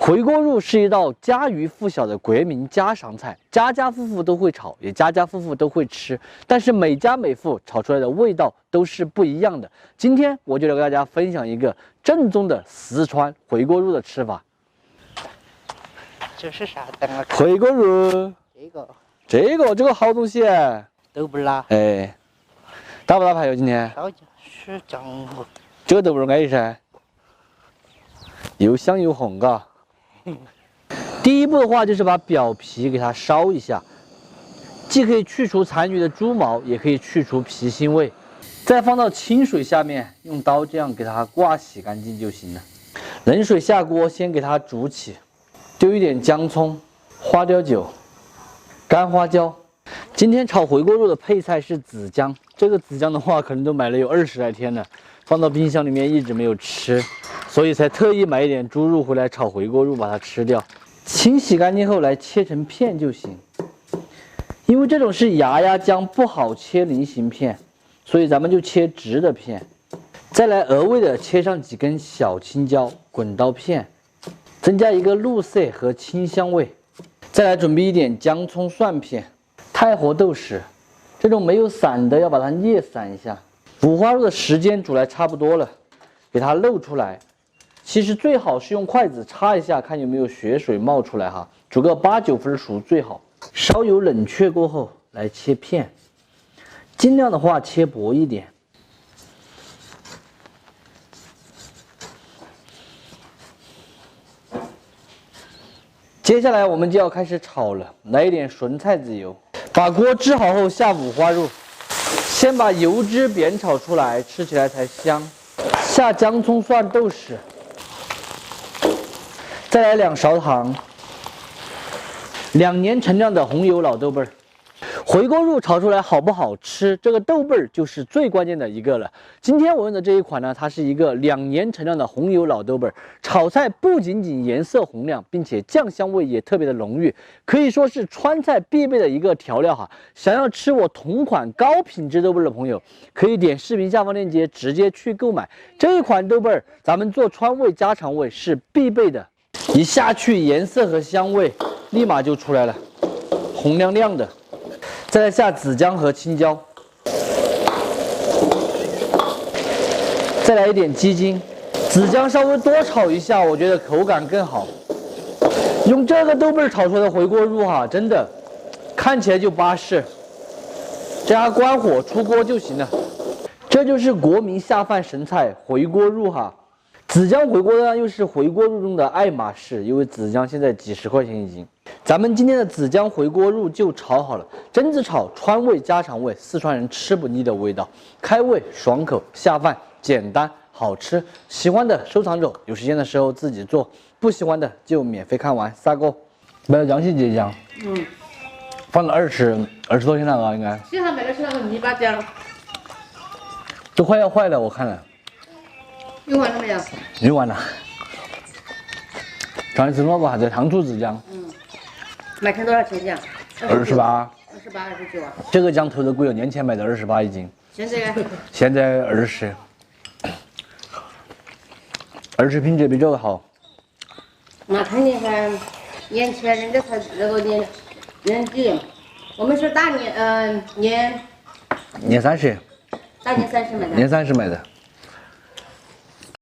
回锅肉是一道家喻户晓的国民家常菜，家家户户都会炒，也家家户户都会吃。但是每家每户炒出来的味道都是不一样的。今天我就来给大家分享一个正宗的四川回锅肉的吃法。这是啥？等我看。回锅肉，这个好东西，豆腐啦。哎，打不打牌哟？今天？倒是酱油。这个豆腐安逸噻，又香又红，嘎。第一步的话就是把表皮给它烧一下，既可以去除残余的猪毛，也可以去除皮腥味。再放到清水下面，用刀这样给它刮洗干净就行了。冷水下锅，先给它煮起，丢一点姜葱、花雕酒、干花椒。今天炒回锅肉的配菜是紫姜，这个紫姜的话可能都买了有20来天了，放到冰箱里面一直没有吃，所以才特意买一点猪肉回来炒回锅肉，把它吃掉。清洗干净后来切成片就行，因为这种是芽姜，不好切菱形片，所以咱们就切直的片。再来额外的切上几根小青椒，滚刀片，增加一个绿色和清香味。再来准备一点姜葱蒜片，太活豆豉，这种没有散的要把它捏散一下。五花肉的时间煮来差不多了，给它露出来。其实最好是用筷子插一下，看有没有血水冒出来哈，煮个8、9分熟最好。烧油冷却过后来切片，尽量的话切薄一点。接下来我们就要开始炒了，来一点纯菜籽油，把锅支好后下五花肉，先把油脂煸炒出来，吃起来才香。下姜葱蒜豆豉。再来2勺糖，2年陈酿的红油老豆瓣儿。回锅肉炒出来好不好吃，这个豆瓣儿就是最关键的一个了。今天我用的这一款呢，它是一个2年陈酿的红油老豆瓣儿，炒菜不仅仅颜色红亮，并且酱香味也特别的浓郁，可以说是川菜必备的一个调料哈。想要吃我同款高品质豆瓣儿的朋友，可以点视频下方链接直接去购买这一款豆瓣儿，咱们做川味家常味是必备的。一下去，颜色和香味立马就出来了，红亮亮的。再来下紫姜和青椒，再来一点鸡精，紫姜稍微多炒一下，我觉得口感更好。用这个豆瓣炒出来的回锅肉哈，真的看起来就巴适。这样关火出锅就行了。这就是国民下饭神菜回锅肉哈。紫姜回锅呢，又是回锅肉中的爱马仕，因为紫姜现在几10块钱一斤。咱们今天的紫姜回锅肉就炒好了，榛子炒川味家常味，四川人吃不腻的味道，开胃爽口下饭，简单好吃。喜欢的收藏着，有时间的时候自己做，不喜欢的就免费看完撒锅。买了江西节姜，放了20多天了啊，应该。市场买的是那个泥巴姜，都快要坏了，我看了。用完了没有？用完了。上一次弄过啥子糖醋紫姜？买成多少钱姜？28。28、29啊。这个姜投的贵哦，年前买的28一斤。现在20品质比这个好。那肯定噻，年前人家才那个年底，我们是大年年30。大年30买的。年30买的。